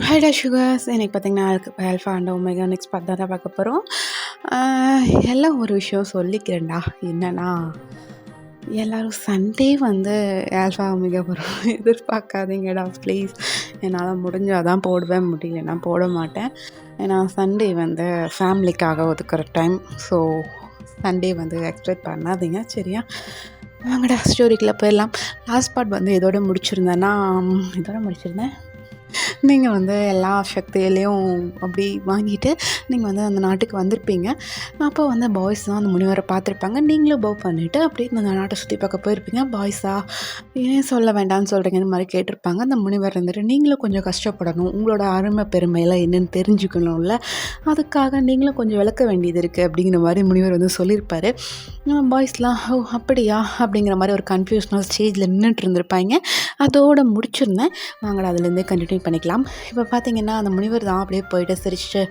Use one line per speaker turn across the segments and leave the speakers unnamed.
ஹைடா sugars இன்னைக்கு பார்த்தீங்கன்னா alpha and omega next part தான் பார்க்க போகிறோம். எல்லாம் ஒரு விஷயம் சொல்லிக்கிறேன்டா. என்னன்னா எல்லோரும் சண்டே வந்து ஆல்ஃபா ஒமேகா போகிறோம் எதிர்பார்க்காதீங்கடா ப்ளீஸ். என்னால் முடிஞ்சால் தான் போடுவேன், முடியலன்னா போட மாட்டேன். ஏன்னா சண்டே வந்து ஃபேமிலிக்காக ஒதுக்குற டைம். ஸோ சண்டே வந்து எக்ஸ்பெக்ட் பண்ணாதீங்க, சரியா? வாங்கடா ஸ்டோரிக்குள்ளே போயிடலாம். லாஸ்ட் பார்ட் வந்து இதோட முடிச்சிருந்தேன். நீங்கள் வந்து எல்லா சக்தியிலையும் அப்படி வாங்கிட்டு நீங்கள் வந்து அந்த நாட்டுக்கு வந்திருப்பீங்க. அப்போ வந்து பாய்ஸ் தான் அந்த முனிவரை பார்த்துருப்பாங்க. நீங்களும் பவ் பண்ணிவிட்டு அப்படியே அந்த நாட்டை சுற்றி பார்க்க போயிருப்பீங்க. பாய்ஸா ஏன் சொல்ல வேண்டாம்னு சொல்கிறீங்க, இந்த மாதிரி கேட்டிருப்பாங்க. அந்த முனிவர் இருந்துட்டு நீங்களும் கொஞ்சம் கஷ்டப்படணும், உங்களோட அருமை பெருமையெல்லாம் என்னென்னு தெரிஞ்சுக்கணும்ல, அதுக்காக நீங்களும் கொஞ்சம் விளக்க வேண்டியது இருக்குது அப்படிங்கிற மாதிரி முனிவர் வந்து சொல்லியிருப்பார். பாய்ஸ்லாம் ஓ அப்படியா அப்படிங்கிற மாதிரி ஒரு கன்ஃபியூஷனல் ஸ்டேஜில் நின்றுட்டு இருந்திருப்பாங்க. அதோடு முடிச்சிருந்தேன். வாங்கடா அதுலேருந்தே கண்டினியூ பண்ணிக்கலாம். இப்போ பார்த்தீங்கன்னா அந்த முனிவர் தான் அப்படியே போயிட்டு சிரிச்சுட்டு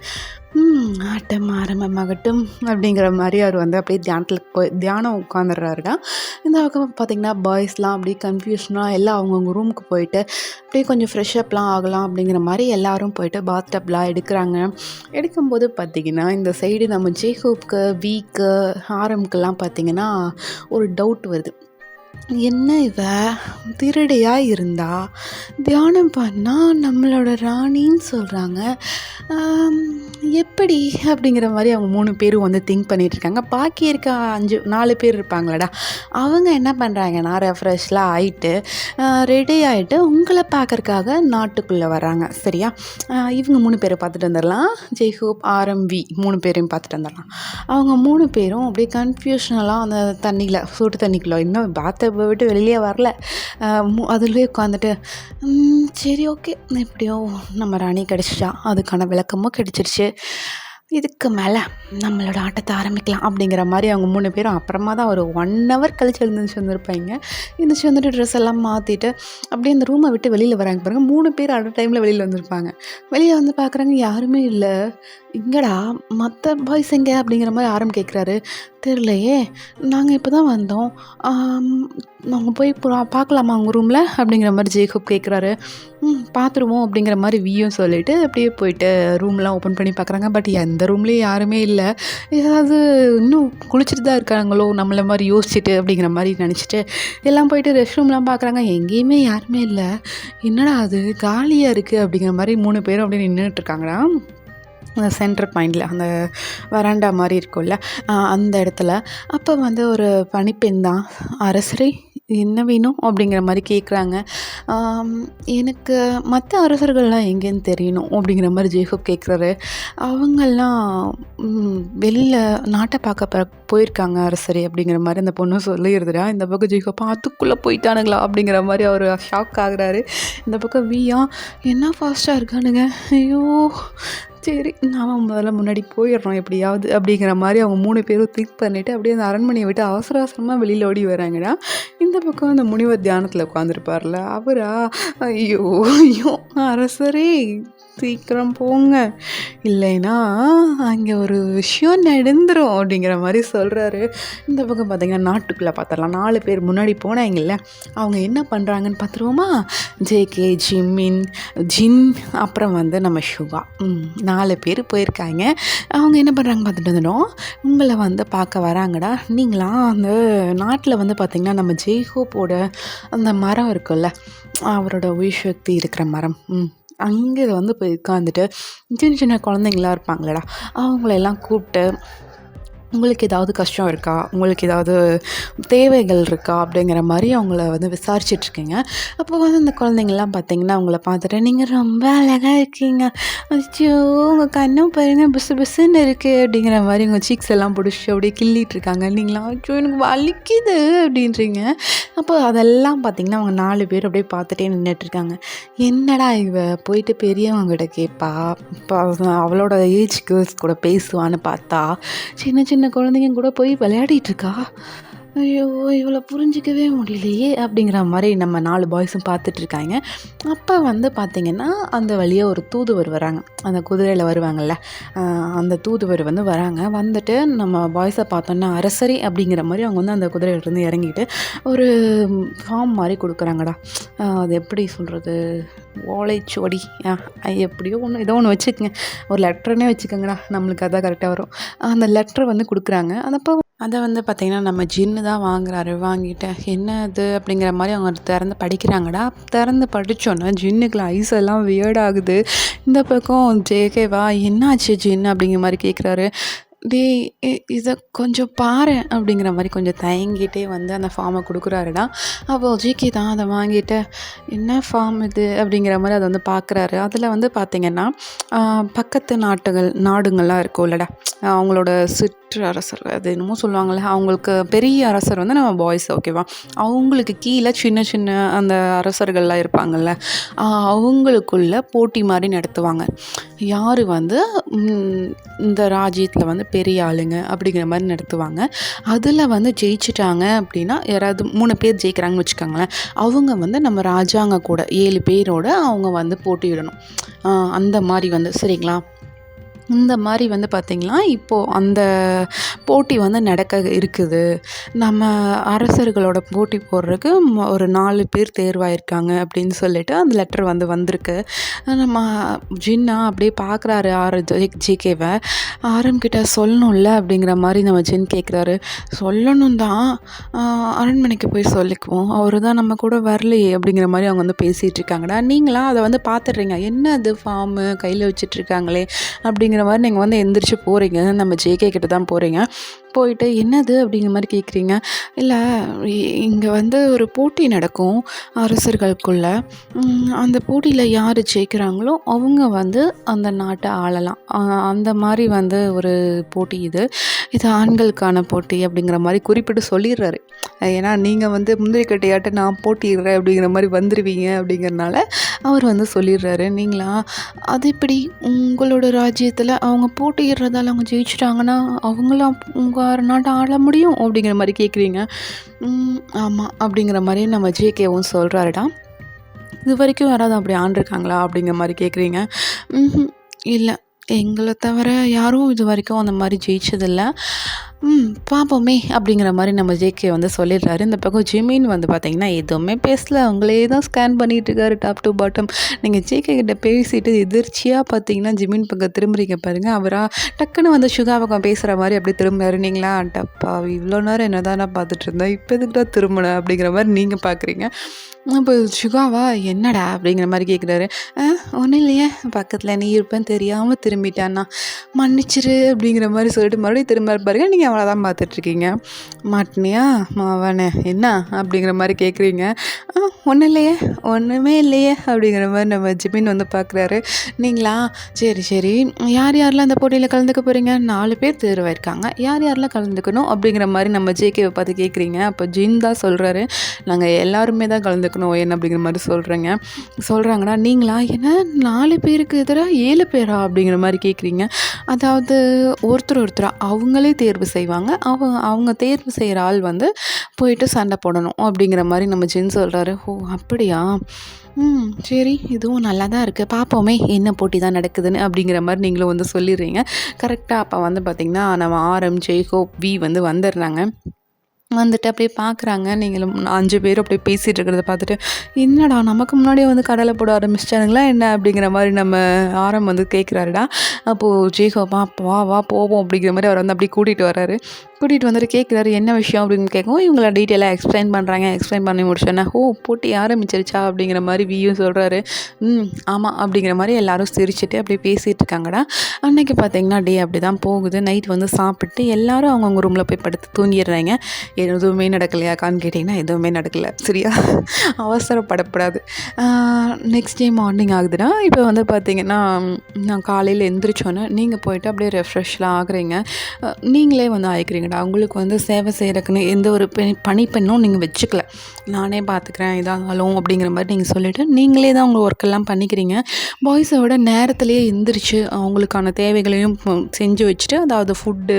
ஆட்டம் ஆரம்பமாகட்டும் அப்படிங்கிற மாதிரி அவர் வந்து அப்படியே தியானம் உட்காந்துடுறாருடா. இந்த பக்கம் பார்த்திங்கன்னா பாய்ஸ்லாம் அப்படியே கன்ஃபியூஷனாக எல்லாம் அவங்கவுங்க ரூமுக்கு போயிட்டு அப்படியே கொஞ்சம் ஃப்ரெஷ்அப்லாம் ஆகலாம் அப்படிங்கிற மாதிரி எல்லோரும் போயிட்டு பாத்டப்லாம் எடுக்கிறாங்க. எடுக்கும்போது பார்த்திங்கன்னா இந்த சைடு நம்ம ஜேகோப்க்கு வீக்கு ஆரம்க்கெல்லாம் பார்த்திங்கன்னா ஒரு டவுட் வருது. என்ன இவ திருடியாக இருந்தா தியானம் பண்ணால் நம்மளோட ராணின்னு சொல்கிறாங்க, எப்படி அப்படிங்கிற மாதிரி அவங்க 3 பேரும் வந்து திங்க் பண்ணிகிட்ருக்காங்க. பாக்கி இருக்க 4 பேர் இருப்பாங்களடா, அவங்க என்ன பண்ணுறாங்கன்னா ரெஃப்ரெஷ்லாம் ஆகிட்டு ரெடி ஆகிட்டு உங்களை பார்க்கறக்காக நாட்டுக்குள்ளே வர்றாங்க, சரியா? இவங்க 3 பேரை பார்த்துட்டு வந்துடலாம். ஜெய்ஹூப் ஆர்எம்வி 3 பேரையும் பார்த்துட்டு வந்துடலாம். அவங்க 3 பேரும் அப்படியே கன்ஃபியூஷனலாக அந்த தண்ணியில் சூட்டு தண்ணிக்குள்ளே இன்னும் பாத்டப்பை விட்டு வெளியே வரல, அதுலேயே உட்காந்துட்டு சரி ஓகே எப்படியோ நம்ம ராணி கிடச்சிட்டா, அதுக்கான விளக்கமும் கிடச்சிருச்சு, இதுக்கு மேலே நம்மளோட ஆட்டத்தை ஆரம்பிக்கலாம் அப்படிங்கிற மாதிரி அவங்க 3 பேரும் அப்புறமா தான் ஒரு 1 hour கழிச்சு வந்திருப்பாங்க. எழுந்திரிச்சு வந்துட்டு ட்ரெஸ் எல்லாம் மாற்றிட்டு அப்படியே அந்த ரூமை விட்டு வெளியில் வராங்க பாருங்க. 3 பேர் அட் டைமில் வெளியில் வந்திருப்பாங்க. வெளியே வந்து பார்க்குறாங்க, யாருமே இல்லை. இங்கடா மற்ற பாய்ஸ் எங்கே அப்படிங்கிற மாதிரி ஆரம் கேட்குறாரு. தெரிலையே, நாங்கள் இப்போ தான் வந்தோம், நாங்கள் போய் பார்க்கலாமா அவங்க ரூமில் அப்படிங்கிற மாதிரி ஜேகப் கேட்குறாரு. பார்த்துருவோம் அப்படிங்கிற மாதிரி வியும் சொல்லிவிட்டு அப்படியே போயிட்டு ரூம்லாம் ஓப்பன் பண்ணி பார்க்குறாங்க. பட் எந்த ரூம்லேயும் யாருமே இல்லை. ஏதாவது இன்னும் குளிச்சுட்டு தான் இருக்காங்களோ நம்மளை மாதிரி யோசிச்சுட்டு அப்படிங்கிற மாதிரி நினச்சிட்டு எல்லாம் போயிட்டு ரெஸ்ட் ரூம்லாம் பார்க்குறாங்க. எங்கேயுமே யாருமே இல்லை. என்னடா அது காலியாக இருக்குது அப்படிங்கிற மாதிரி 3 பேரும் அப்படியே நின்றுட்டுருக்காங்கடா. அந்த சென்டர் பாயிண்டில் அந்த வராண்டா மாதிரி இருக்கும்ல அந்த இடத்துல. அப்போ வந்து ஒரு பணிப்பெண் தான், அரசரே என்ன வேணும் அப்படிங்கிற மாதிரி கேட்குறாங்க. எனக்கு மற்ற அரசர்கள்லாம் எங்கேன்னு தெரியணும் அப்படிங்கிற மாதிரி ஜேகப் கேட்குறாரு. அவங்கெல்லாம் வெளியில் நாட்டை பார்க்க போயிருக்காங்க அரசரே அப்படிங்கிற மாதிரி அந்த பொண்ணு சொல்லிடுறா. இந்த பக்கம் ஜேகப் அதுக்குள்ளே போயிட்டானுங்களா அப்படிங்கிற மாதிரி அவர் ஷாக் ஆகுறாரு. இந்த பக்கம் வியா என்ன ஃபாஸ்ட்டாக இருக்கானுங்க, ஐயோ சரி நாம் முதல்ல முன்னாடி போயிடுறோம் எப்படியாவது அப்படிங்கிற மாதிரி அவங்க 3 பேரும் திங்க் பண்ணிவிட்டு அப்படியே அந்த அரண்மனையை விட்டு அவசர அவசரமாக வெளியில் ஓடி வராங்கடா. இந்த பக்கம் அந்த முனிவர் தியானத்தில் உட்காந்துருப்பார்ல அவரா, ஐயோ ஐயோ அரசரே சீக்கிரம் போங்க, இல்லைன்னா அங்கே ஒரு விஷயம் நடந்துடும் அப்படிங்கிற மாதிரி சொல்கிறாரு. இந்த பக்கம் பார்த்திங்கன்னா நாட்டுக்குள்ளே பார்த்துடலாம். 4 பேர் முன்னாடி போனாங்கல்ல, அவங்க என்ன பண்ணுறாங்கன்னு பார்த்துருவோமா? ஜேகே, ஜின் அப்புறம் வந்து நம்ம சுகா 4 பேர் போயிருக்காங்க. அவங்க என்ன பண்ணுறாங்க பார்த்துட்டு வந்துடும். உங்களை வந்து பார்க்க வராங்கடா. நீங்களாம் அந்த நாட்டில் வந்து பார்த்திங்கன்னா நம்ம ஜெய்ஹோப்போட அந்த மரம் இருக்குல்ல, அவரோட உயிர் சக்தி இருக்கிற மரம், அங்கே வந்து போய் உட்காந்துட்டு சின்ன சின்ன குழந்தைங்களாம் இருப்பாங்களடா, அவங்களெல்லாம் கூப்பிட்டு உங்களுக்கு ஏதாவது கஷ்டம் இருக்கா, உங்களுக்கு ஏதாவது தேவைகள் இருக்கா அப்படிங்கிற மாதிரி அவங்கள வந்து விசாரிச்சிட்ருக்கீங்க. அப்போ வந்து அந்த குழந்தைங்கள்லாம் பார்த்தீங்கன்னா அவங்கள பார்த்துட்டு நீங்கள் ரொம்ப அழகாக இருக்கீங்க, அச்சோ உங்கள் கண்ணும் பாருங்க பிசு பிசுன்னு இருக்குது அப்படிங்கிற மாதிரி உங்கள் சீக்ஸ் எல்லாம் பிடிச்சி அப்படியே கிள்ளிகிட்ருக்காங்க. நீங்களாம் அச்சோ எனக்கு வலிக்குது அப்படின்றீங்க. அப்போ அதெல்லாம் பார்த்திங்கன்னா அவங்க 4 பேர் அப்படியே பார்த்துட்டே நின்றுட்டுருக்காங்க. என்னடா இவ போயிட்டு பெரியவங்ககிட்ட கேட்பா, இப்போ அவளோட ஏஜ் கேர்ள்ஸ் கூட பேசுவான்னு பார்த்தா சின்ன சின்ன குழந்தைங்க கூட போய் விளையாடிட்டு இருக்கா. ஐயோ! இவள புரிஞ்சிக்கவே முடியலையே! அப்படிங்கிற மாரி நம்ம 4 பாய்ஸும் பார்த்துட்ருக்காங்க. அப்ப வந்து பார்த்தீங்கன்னா, அந்த வழியா ஒரு தூதுவர் வராங்க. அந்த குதிரையில வருவாங்கல்ல, அ அந்த தூதுவர் வந்து வராங்க. வந்துட்டு நம்ம பாய்ஸ பார்த்தோன்னே, "அரசரே" அப்படிங்கிற மாரி அவங்க வந்து அந்த குதிரையிலருந்து இறங்கிட்டு, ஒரு ஃபார்ம் மாரி குடுக்குறாங்கடா. அது எப்படி சொல்றது? ஓலைச்சுவடி எப்படியோ ஒண்ணு, ஏதோ ஒண்ணு வச்சுக்கங்க. ஒரு லெட்டர்னே வச்சுக்கோங்கடா. நம்மளுக்கு அதான் கரெக்ட்டா வரும். அந்த லெட்டர் வந்து குடுக்குறாங்க. அதப்போ அத வந்து பார்த்தீங்கன்னா, நம்ம ஜின்னு தான் வாங்குறாரு. வாங்கிட்டு, "என்ன இது?" அப்படிங்கிற மாரி அவங்க திறந்து படிக்கிறாங்கடா. திறந்து படிச்சோன்னே, ஜின்னுக்குலாம் ஐஸ் எல்லாம் வியர்ட் ஆகுது. இந்த பக்கம் ஜேகேவா, "என்னாச்சு ஜின்?" அப்படிங்கிற மாரி கேட்குறாரு. "டேய் இத கொஞ்சம் பாரேன்" அப்படிங்கிற மாரி கொஞ்சம் தயங்கிட்டே வந்து அந்த ஃபார்ம குடுக்குறாருடா. அப்போ ஜிகே தான் அத வாங்கிட்டு, "என்ன ஃபார்ம் இது?" அப்படிங்கிற மாரி அத வந்து பார்க்குறாரு. அதில வந்து பார்த்தீங்கன்னா, அ பக்கத்து நாடுங்கள்லாம் இருக்கும்லடா, அவங்களோட சிற்றரசர் அது என்னமோ சொல்லுவாங்கல்ல, அவங்களுக்கு பெரிய அரசர் வந்து நம்ம பாய்ஸ் ஓகேவா? அவங்களுக்கு கீழ சின்ன சின்ன அந்த அரசர்கள்லாம் இருப்பாங்கல்ல, அ அவங்களுக்குள்ள போட்டி மாரி நடத்துவாங்க. யாரு வந்து ம் இந்த ராஜ்யத்தில வந்து பெரிய ஆளுங்க அப்படிங்கிற மாரி நடத்துவாங்க. அதில வந்து ஜெயிச்சுட்டாங்க அப்படின்னா, யாராவது 3 பேர் ஜெயிக்கிறாங்கன்னு வச்சுக்கோங்களேன், அவங்க வந்து நம்ம ராஜாங்க கூட 7 பேரோட அவங்க வந்து போட்டியிடணும். அந்த மாரி வந்து சரிங்களா? இந்த மாரி வந்து பார்த்தீங்கன்னா, இப்போ அந்த போட்டி வந்து நடக்க இருக்குது. நம்ம அரசர்களோட போட்டி போடுறதுக்கு ஒரு 4 பேர் தேர்வாயிருக்காங்க அப்படின்னு சொல்லிட்டு அந்த லெட்டர் வந்து வந்திருக்கு. நம்ம ஜின்னா அப்படியே பார்க்குறாரு ஜேகேவ. ஆரம் கிட்ட சொல்லணும்ல அப்படிங்கிற மாரி நம்ம ஜின் கேட்குறாரு. சொல்லணும் தான், அரண்மனைக்கு போய் சொல்லிக்குவோம். அவரு தான் நம்ம கூட வரலையே அப்படிங்கிற மாரி அவங்க வந்து பேசிட்டு இருக்காங்கடா. நீங்களா அத வந்து பார்த்துடுறீங்க. என்ன அது ஃபார்மு கையில வச்சுட்டு இருக்காங்களே அப்படிங்கிற மாரி நீங்க வந்து எந்திரிச்சு போறீங்க. நம்ம ஜேகே கிட்ட தான் போறீங்க. போயிட்டு என்னது அப்படிங்கிற மாரி கேட்குறீங்க. இல்ல இங்க வந்து ஒரு போட்டி நடக்கும் அரசர்களுக்குள்ள. அந்த போட்டியில யாரு ஜெயிக்கிறாங்களோ அவங்க வந்து அந்த நாட்ட ஆளலாம். அந்த மாரி வந்து ஒரு போட்டி இது. இது ஆண்களுக்கான போட்டி அப்படிங்கிற மாரி குறிப்பிட்டு சொல்லிடுறாரு. ஏன்னா நீங்க வந்து முந்திரி கட்டையாட்ட நான் போட்டியிடுறேன் அப்படிங்கிற மாரி வந்துருவீங்க அப்படிங்கிறனால அவர் வந்து சொல்லிடுறாரு. நீங்களா அது எப்படி உங்களோட ராஜ்யத்துல அவங்க போட்டியிடுறதால அவங்க ஜெயிச்சுட்டாங்கன்னா, அவங்களும் உங்க நாட்ட ஆள முடியும் அப்படிங்கிற மாரி கேட்குறீங்க. ஆமா அப்படிங்கிற மாரி நம்ம ஜேகேவும் சொல்றாருடா. இதுவரைக்கும் யாராவது அப்படி ஆண்டுருக்காங்களா? அப்படிங்கிற மாரி கேட்குறீங்க. இல்ல. எங்கள தவிர யாரும் இதுவரைக்கும் அந்த மாரி ஜெயிச்சதில்ல. பார்ப்போமே அப்படிங்கிற மாரி நம்ம ஜேகே வந்து சொல்லிடுறாரு. இந்த பக்கம் ஜிமின் வந்து பார்த்தீங்கன்னா, எதுவுமே பேசல. அவங்களே தான் ஸ்கேன் பண்ணிட்டு இருக்காரு டாப் டூ பாட்டம். நீங்க ஜேகே கிட்ட பேசிட்டு எதிர்ச்சியா பார்த்தீங்கன்னா, ஜிமின் பக்கம் திரும்புறீங்க பாருங்க. அவரா டக்குன்னு வந்து சுகா பக்கம் பேசுற மாரி அப்படியே திரும்புனாரு. நீங்களா அடப்பாவி இவ்வளோ நேரம் என்னதான்டா பார்த்துட்டு இருந்தேன். இப்போ எதுக்குடா திரும்புன? அப்படிங்கிற மாரி நீங்க பார்க்குறீங்க. அப்போ சுகாவா என்னடா? அப்படிங்கிற மாரி கேட்குறாரு. ஒன்றும் இல்லையே, பக்கத்தில் நீ இருப்பேன்னு தெரியாமல் திரும்பிட்டான்னா, மன்னிச்சிரு அப்படிங்கிற மாரி சொல்லிட்டு மறுபடியும் திரும்ப பாருங்க. நீங்கள் அவளை தான் பார்த்துட்ருக்கீங்க. மாட்டினியா மாவானே என்ன அப்படிங்கிற மாரி கேட்குறீங்க. ஒன்றும் இல்லையே, ஒன்றுமே இல்லையே அப்படிங்கிற மாரி நம்ம ஜிமின் வந்து பார்க்குறாரு. நீங்களா சரி சரி, யார் யாரெல்லாம் அந்த போட்டியில் கலந்துக்க போகிறீங்க? 4 பேர் தேர்வாயிருக்காங்க. யார் யாரெல்லாம் கலந்துக்கணும் அப்படிங்கிற மாரி நம்ம ஜேகேவை பார்த்து கேட்குறீங்க. அப்போ ஜின் தான் சொல்கிறாரு, நாங்கள் எல்லாருமே தான் கலந்துக்கணும் என்ன அப்படிங்கிற மாதிரி சொல்கிறாங்கடா. நீங்களா என்ன 4 பேருக்கு எதிராக 7 பேரா அப்படிங்கிற மாதிரி கேட்குறீங்க. அதாவது ஒருத்தரா அவங்களே தேர்வு செய்வாங்க. அவங்க தேர்வு செய்கிற ஆள் வந்து போயிட்டு சண்டை போடணும் அப்படிங்கிற மாதிரி நம்ம ஜின் சொல்கிறாரு. ஓ அப்படியா, சரி இதுவும் நல்லா தான் இருக்குது, பார்ப்போமே என்ன போட்டி தான் நடக்குதுன்னு அப்படிங்கிற மாதிரி நீங்களும் வந்து சொல்லிடுறீங்க. கரெக்டாக அப்போ வந்து பார்த்திங்கன்னா நம்ம ஆரம் ஜெய்கோப் வி வந்து வந்துடுறாங்க. வந்துட்டு அப்படியே பார்க்குறாங்க. நீங்களும் 5 பேரும் அப்படியே பேசிகிட்டு இருக்கிறத பார்த்துட்டு, என்னடா நமக்கு முன்னாடியே வந்து கடலை போட ஆரம்பிச்சிட்டானுங்களா என்ன அப்படிங்கிற மாதிரி நம்ம ஆரம் வந்து கேட்குறாருடா. அப்போது ஜேகோபா வா வா போவோம் அப்படிங்கிற மாதிரி அவர் வந்து அப்படியே கூட்டிகிட்டு வர்றாரு. கூட்டிகிட்டு வந்துட்டு கேட்குறாரு என்ன விஷயம் அப்படின்னு கேட்கவும் இவங்கள டீட்டெயிலாக எக்ஸ்பிளைன் பண்ணி முடிச்சோன்னே, ஓ போட்டி ஆரம்பிச்சிருச்சா அப்படிங்கிற மாதிரி வியும் சொல்கிறாரு. ஆமாம் அப்படிங்கிற மாதிரி எல்லாரும் சிரிச்சுட்டு அப்படியே பேசிகிட்டு இருக்காங்கடா. அன்னைக்கு பார்த்தீங்கன்னா டே அப்படி தான் போகுது. நைட் வந்து சாப்பிட்டு எல்லாரும் அவங்கவுங்க ரூமில் போய் படுத்து தூங்கிடுறாங்க. எதுவுமே நடக்கலையாக்கான்னு கேட்டிங்கன்னா எதுவுமே நடக்கலை. சரியா, அவசரப்படக்கூடாது. நெக்ஸ்ட் டே மார்னிங் ஆகுதுன்னா இப்போ வந்து பார்த்திங்கன்னா, நான் காலையில் எந்திரிச்சோன்னே நீங்கள் போயிட்டு அப்படியே ரெஃப்ரெஷ்லாம் ஆகுறீங்க. நீங்களே வந்து ஆயிக்கிறீங்க. பண்ணிக்கிறீங்கடா. உங்களுக்கு வந்து சேவை செய்கிறக்குன்னு எந்த ஒரு பணிப்பெண்ணும் நீங்கள் வச்சுக்கல. நானே பார்த்துக்கிறேன் எதாக இருந்தாலும் அப்படிங்கிற மாதிரி நீங்கள் சொல்லிவிட்டு நீங்களே தான் உங்கள் ஒர்க்கெல்லாம் பண்ணிக்கிறீங்க. பாய்ஸை விட நேரத்துலேயே எந்திரிச்சு அவங்களுக்கான தேவைகளையும் செஞ்சு வச்சுட்டு, அதாவது ஃபுட்டு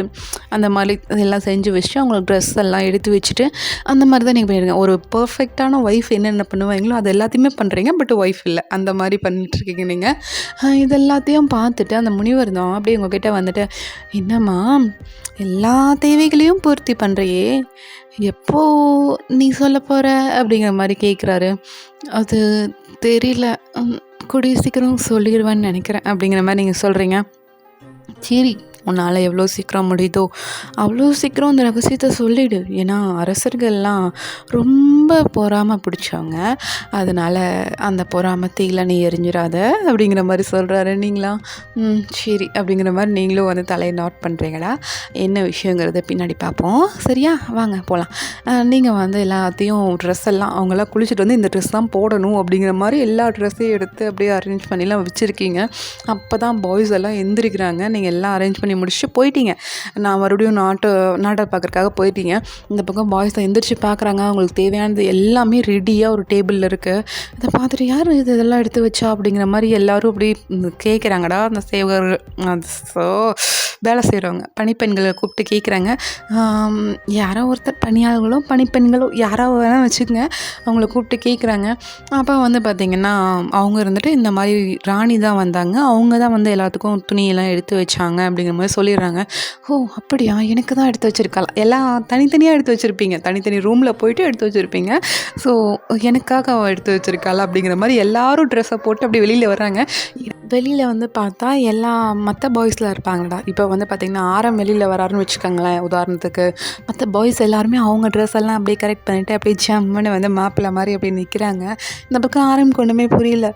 அந்த மாதிரி இதெல்லாம் செஞ்சு வச்சுட்டு அவங்களுக்கு ட்ரெஸ் எல்லாம் எடுத்து வச்சுட்டு அந்த மாதிரி தான் நீங்கள் பண்ணிடுங்க. ஒரு பர்ஃபெக்டான ஒய்ஃப் என்னென்ன பண்ணுவாங்களோ அது எல்லாத்தையுமே பண்ணுறீங்க. பட் ஒய்ஃப் இல்லை, அந்த மாதிரி பண்ணிட்டுருக்கீங்க நீங்கள். இது எல்லாத்தையும் பார்த்துட்டு அந்த முனிவர் தான் அப்படியே உங்ககிட்ட வந்துட்டு, என்னம்மா எல்லா தேவைகளையும் பூர்த்தி பண்ணுறியே, எப்போ நீ சொல்ல போகிற அப்படிங்கிற மாதிரி கேட்குறாரு. அது தெரியல, கூடிய சீக்கிரம் சொல்லிடுவேன்னு நினைக்கிறேன் அப்படிங்கிற மாதிரி நீங்கள் சொல்கிறீங்க. சரி, உன்னால் எவ்வளோ சீக்கிரம் முடியுதோ அவ்வளோ சீக்கிரம் அந்த ரகசியத்தை சொல்லிவிடு. ஏன்னா அரசர்கள்லாம் ரொம்ப பொறாமை பிடிச்சவங்க, அதனால் அந்த பொறாமை தீயில நீ எரிஞ்சிடாத அப்படிங்கிற மாதிரி சொல்கிறாரு. நீங்களா சரி அப்படிங்கிற மாதிரி நீங்களும் வந்து தலையை நோட் பண்ணுறீங்கடா. என்ன விஷயங்கிறத பின்னாடி பார்ப்போம், சரியா? வாங்க போகலாம். நீங்கள் வந்து எல்லாத்தையும் ட்ரெஸ் எல்லாம் அவங்களாம் குளிச்சுட்டு வந்து இந்த ட்ரெஸ் தான் போடணும் அப்படிங்கிற மாதிரி எல்லா ட்ரெஸ்ஸையும் எடுத்து அப்படியே அரேஞ்ச் பண்ணிலாம் வச்சுருக்கீங்க. அப்போ தான் பாய்ஸ் எல்லாம் எந்திரிக்கிறாங்க. நீங்கள் எல்லாம் அரேஞ்ச் பண்ணி முடிச்சுட்டு போயிட்டீங்க. நான் மறுபடியும் நாடகம் பார்க்குறதுக்காக போயிட்டீங்க. இந்த பக்கம் பாய்ஸ் எந்திரிச்சு பார்க்குறாங்க. அவங்களுக்கு தேவையானது எல்லாமே ரெடியாக ஒரு டேபிளில் இருக்குது. இதை பார்த்துட்டு யார் இதெல்லாம் எடுத்து வச்சா அப்படிங்கிற மாதிரி எல்லோரும் அப்படி கேட்குறாங்கடா. அந்த சேவகர்கள் வேலை செய்கிறவங்க பணிப்பெண்களை கூப்பிட்டு கேட்குறாங்க. யாரோ ஒருத்தர் பணியாளர்களோ பணிப்பெண்களோ யாரோ வேணால் வச்சுக்கோங்க, அவங்கள கூப்பிட்டு கேட்குறாங்க. அப்போ வந்து பார்த்திங்கன்னா அவங்க இருந்துட்டு இந்த மாதிரி ராணி தான் வந்தாங்க, அவங்க தான் வந்து எல்லாத்துக்கும் துணியெல்லாம் எடுத்து வச்சாங்க அப்படிங்கிற மாதிரி சொல்லிடுறாங்க. ஓ அப்படியா, எனக்கு தான் எடுத்து வச்சுருக்கலாம். எல்லாம் தனித்தனியாக எடுத்து வச்சுருப்பீங்க, தனித்தனி ரூமில் போயிட்டு எடுத்து வச்சுருப்பீங்க. ஸோ எனக்காக அவள் எடுத்து வச்சுருக்காள் அப்படிங்கிற மாதிரி எல்லோரும் ட்ரெஸ்ஸை போட்டு அப்படி வெளியில் வர்றாங்க. வெளியில் வந்து பார்த்தா எல்லா மற்ற பாய்ஸில் இருப்பாங்கடா. இப்போ வந்து பார்த்திங்கன்னா ஆரம் வெளியில் வராருன்னு வச்சுக்கோங்களேன் உதாரணத்துக்கு. மற்ற பாய்ஸ் எல்லாருமே அவங்க ட்ரெஸ் எல்லாம் அப்படியே கரெக்ட் பண்ணிவிட்டு அப்படியே ஜம்முன்னு வந்து மாப்பிள்ளை மாதிரி அப்படி நிற்கிறாங்க. இந்த பக்கம் ஆரம்க்கு ஒன்றுமே புரியல,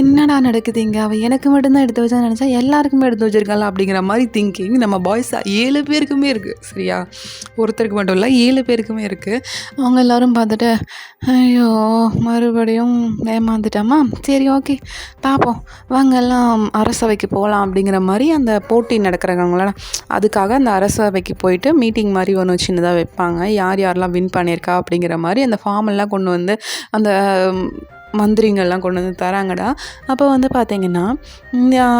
என்னடா நடக்குது இங்கே, அவள் எனக்கு மட்டும்தான் எடுத்து வச்சான்னு நினச்சா எல்லாருக்குமே எடுத்து வச்சுருக்காள் அப்படிங்கிற மாதிரி திங்கிங் நம்ம பாய்ஸ் 7 பேருக்குமே இருக்குது. சரியா, ஒருத்தருக்கு மட்டும் இல்லை, 7 பேருக்குமே இருக்குது. அவங்க எல்லோரும் பார்த்துட்டு ஐயோ மறுபடியும் ஏமாந்துட்டாமா, சரி ஓகே பார்ப்போம், வாங்க எல்லாம் அரசவைக்கு போகலாம் அப்படிங்கிற மாதிரி அந்த போட்டி நடக்கிறவங்கள அதுக்காக அந்த அரசவைக்கு போயிட்டு மீட்டிங் மாதிரி ஒன்று சின்னதாக வைப்பாங்க. யார் யாரெல்லாம் வின் பண்ணியிருக்கா அப்படிங்கிற மாதிரி அந்த ஃபார்ம் எல்லாம் கொண்டு வந்து அந்த மந்திரிங்கள்லாம் கொண்டு வந்து தராங்கடா. அப்போ வந்து பார்த்திங்கன்னா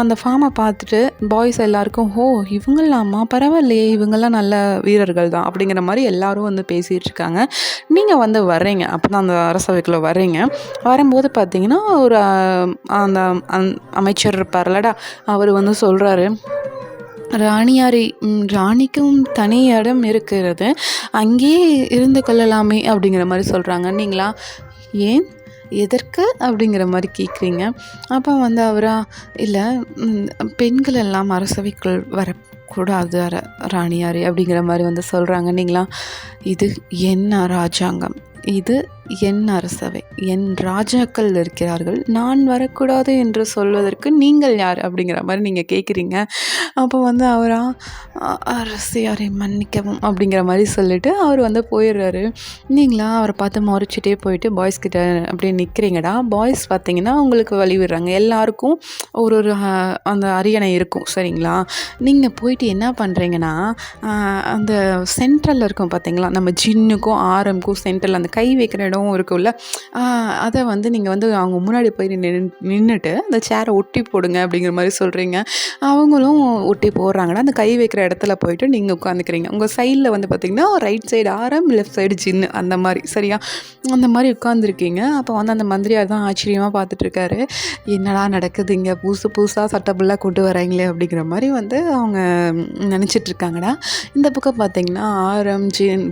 அந்த ஃபார்மை பார்த்துட்டு பாய்ஸ் எல்லாருக்கும் ஓ இவங்களாம்மா பரவாயில்லையே, இவங்கெல்லாம் நல்ல வீரர்கள் தான் அப்படிங்கிற மாதிரி எல்லோரும் வந்து பேசிகிட்டு இருக்காங்க. நீங்கள் வந்து வர்றீங்க, அப்போ தான் அந்த அரசவைக்குள்ளே வர்றீங்க. வரும்போது பார்த்திங்கன்னா ஒரு அந்த அமைச்சர் இருப்பார்லடா, அவர் வந்து சொல்கிறாரு, ராணிக்கும் தனி இடம் இருக்கிறது, அங்கேயே இருந்து கொள்ளலாமே அப்படிங்கிற மாதிரி சொல்கிறாங்க. நீங்களா ஏன் எதற்கு அப்படிங்கிற மாதிரி கேட்குறீங்க. அப்போ வந்து அவரா இல்லை பெண்கள் எல்லாம் அரசவைக்குள் வரக்கூடாது ராணியாரே அப்படிங்கிற மாதிரி வந்து சொல்கிறாங்க. நீங்களா இது என்ன ராஜாங்கம், இது என் அரசவை, என் ராஜாக்கள் இருக்கிறார்கள், நான் வரக்கூடாது என்று சொல்வதற்கு நீங்கள் யார் அப்படிங்கிற மாதிரி நீங்கள் கேட்குறீங்க. அப்போ வந்து அவரா அரசியாரை மன்னிக்கவும் அப்படிங்கிற மாதிரி சொல்லிவிட்டு அவர் வந்து போயிடுறாரு. நீங்களா அவரை பார்த்து முறைச்சிட்டே போயிட்டு பாய்ஸ் கிட்ட அப்படியே நிற்கிறீங்கடா. பாய்ஸ் பார்த்தீங்கன்னா உங்களுக்கு வழி விடுறாங்க. எல்லாருக்கும் ஒரு அந்த அரியணை இருக்கும், சரிங்களா? நீங்கள் போயிட்டு என்ன பண்ணுறீங்கன்னா அந்த சென்ட்ரலில் இருக்கும் பார்த்தீங்களா, நம்ம ஜின்னுக்கும் ஆரம்க்கும் சென்ட்ரல் அந்த கை வைக்கிற இடம் இருக்குல்ல, அதை வந்து நீங்கள் வந்து அவங்க முன்னாடி போய் நின்றுட்டு அந்த சேரை ஒட்டி போடுங்க அப்படிங்கிற மாதிரி சொல்கிறீங்க. அவங்களும் ஒட்டி போடுறாங்கன்னா அந்த கை வைக்கிற இடத்துல போயிட்டு நீங்கள் உட்காந்துக்கிறீங்க. உங்கள் சைடில் வந்து பார்த்திங்கன்னா ரைட் சைடு ஆரம், லெஃப்ட் சைடு ஜின்னு, அந்த மாதிரி சரியா அந்த மாதிரி உட்காந்துருக்கீங்க. அப்போ வந்து அந்த மந்திரியார் தான் ஆச்சரியமாக பார்த்துட்ருக்காரு, என்னடா நடக்குது இங்கே, புதுசாக சட்டப்புல்லாக கொண்டு வராங்களே அப்படிங்கிற மாதிரி வந்து அவங்க நினச்சிட்ருக்காங்கடா. இந்த பக்கம் பார்த்திங்கன்னா ஆரம், ஜின்,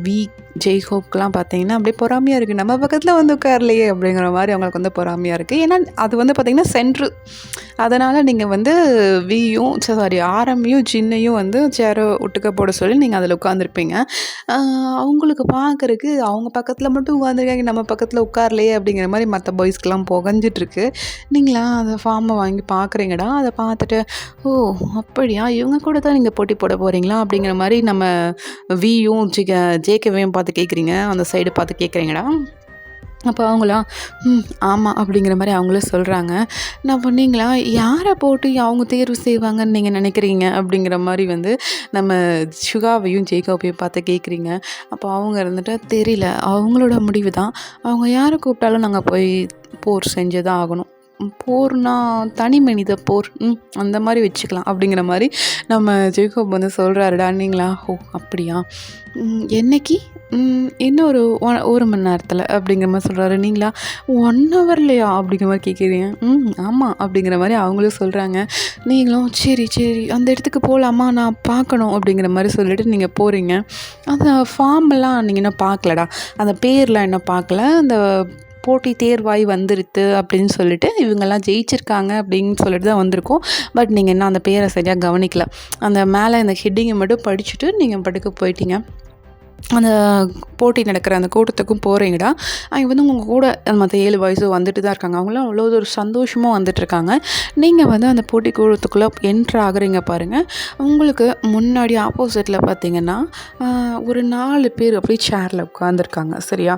ஜெய்ஹோப்லாம் பார்த்தீங்கன்னா அப்படியே பொறாமையாக இருக்குது, நம்ம பக்கத்தில் வந்து உட்காரலையே அப்படிங்கிற மாதிரி அவங்களுக்கு வந்து பொறாமையாக இருக்குது. ஏன்னா அது வந்து பார்த்திங்கன்னா சென்ட்ரு, அதனால் நீங்கள் வந்து ஆரம்பியும் ஜின்னையும் வந்து சேரை ஒட்டுக்க போட சொல்லி நீங்கள் அதில் உட்காந்துருப்பீங்க. அவங்களுக்கு பார்க்குறக்கு அவங்க பக்கத்தில் மட்டும் உட்காந்துருக்காங்க, நம்ம பக்கத்தில் உட்காரலையே அப்படிங்கிற மாதிரி மற்ற பாய்ஸ்க்கெலாம் புகஞ்சிட்ருக்கு. நீங்களா அந்த ஃபார்மை வாங்கி பார்க்குறீங்கடா. அதை பார்த்துட்டு ஓ அப்படியா, இவங்க கூட தான் நீங்கள் போட்டி போட போகிறீங்களா அப்படிங்கிற மாதிரி நம்ம ஜேகேவையும் பார்த்து கேட்குறீங்க, அந்த சைடு பார்த்து கேட்குறீங்கடா. அப்போ அவங்களாம் ஆமாம் அப்படிங்கிற மாதிரி அவங்களும் சொல்கிறாங்க. நான் பண்ணீங்களா யாரை போட்டு அவங்க தேர்வு செய்வாங்கன்னு நீங்கள் நினைக்கிறீங்க அப்படிங்கிற மாதிரி வந்து நம்ம சுகாவையும் ஜேக்கோபையும் பார்த்து கேட்குறீங்க. அப்போ அவங்க இருந்துட்டு தெரியல, அவங்களோட முடிவு தான், அவங்க யாரை கூப்பிட்டாலும் நாங்கள் போய் போர் செஞ்சு தான் ஆகணும். போர்னா தனி மனித போர், அந்த மாதிரி வச்சுக்கலாம் அப்படிங்கிற மாதிரி நம்ம ஜேக்கப் வந்து சொல்கிறாருடா. நீங்களா ஓ அப்படியா, என்னைக்கு, இன்னும் ஒரு மணி நேரத்தில் அப்படிங்கிற மாதிரி சொல்கிறாரு. நீங்களா 1 ஹவர்லையா அப்படிங்கிற மாதிரி கேட்குறீங்க. ஆமாம் அப்படிங்கிற மாதிரி அவங்களும் சொல்கிறாங்க. நீங்களும் சரி சரி அந்த இடத்துக்கு போகலாமா, நான் பார்க்கணும் அப்படிங்கிற மாதிரி சொல்லிவிட்டு நீங்கள் போகிறீங்க. அந்த ஃபார்மெல்லாம் நீங்கள் இன்னும் பார்க்கலடா, அந்த பேர்லாம் இன்னும் பார்க்கல, அந்த போட்டி தேர்வாய் வந்துருது அப்படின்னு சொல்லிட்டு இவங்கெல்லாம் ஜெயிச்சிருக்காங்க அப்படின்னு சொல்லிட்டு தான் வந்திருக்கோம். பட் நீங்கள் இன்னும் அந்த பேரை சரியாக கவனிக்கல. அந்த மேலே இந்த ஹெட்டிங்கை மட்டும் படிச்சுட்டு நீங்கள் படுக்க போயிட்டீங்க. அந்த போட்டி நடக்கிற அந்த கூட்டத்துக்கும் போகிறீங்கடா. அங்கே வந்து உங்கள் கூட மற்ற 7 பாய்ஸும் வந்துட்டு தான் இருக்காங்க. அவங்களாம் அவ்வளோ ஒரு சந்தோஷமாக வந்துட்டுருக்காங்க. நீங்கள் வந்து அந்த போட்டி கூட்டத்துக்குள்ளே என்ட்ரு ஆகுறீங்க பாருங்கள். உங்களுக்கு முன்னாடி ஆப்போசிட்டில் பார்த்தீங்கன்னா ஒரு 4 பேர் அப்படியே சேரில் உட்காந்துருக்காங்க. சரியா,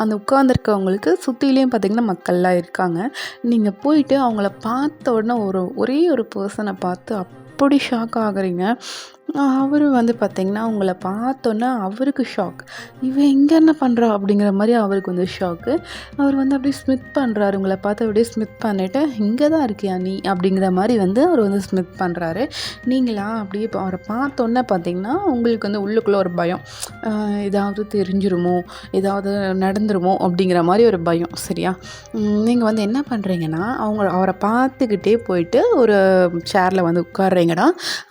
அந்த உட்காந்துருக்கவங்களுக்கு சுற்றிலையும் பார்த்திங்கன்னா மக்கள்லாம் இருக்காங்க. நீங்கள் போயிட்டு அவங்கள பார்த்த உடனே ஒரே ஒரு பர்சனை பார்த்து அப்படி ஷாக் ஆகுறீங்க. அவர் வந்து பார்த்திங்கன்னா உங்களை பார்த்தோன்னே அவருக்கு ஷாக். இவன் இங்கே என்ன பண்ணுறா அப்படிங்கிற மாதிரி அவருக்கு வந்து ஷாக்கு. அவர் வந்து அப்படியே ஸ்மித் பண்ணுறாரு. உங்களை பார்த்து அப்படியே ஸ்மித் பண்ணிவிட்டு இங்கே தான் இருக்கியா நீ அப்படிங்கிற மாதிரி வந்து அவர் வந்து ஸ்மித் பண்ணுறாரு. நீங்களா அப்படியே அவரை பார்த்தோன்னே பார்த்திங்கன்னா உங்களுக்கு வந்து உள்ளுக்குள்ளே ஒரு பயம், ஏதாவது தெரிஞ்சிருமோ, ஏதாவது நடந்துருமோ அப்படிங்கிற மாதிரி ஒரு பயம். சரியா, நீங்கள் வந்து என்ன பண்ணுறீங்கன்னா அவரை பார்த்துக்கிட்டே போயிட்டு ஒரு சேரில் வந்து உட்கார்றீங்கடா.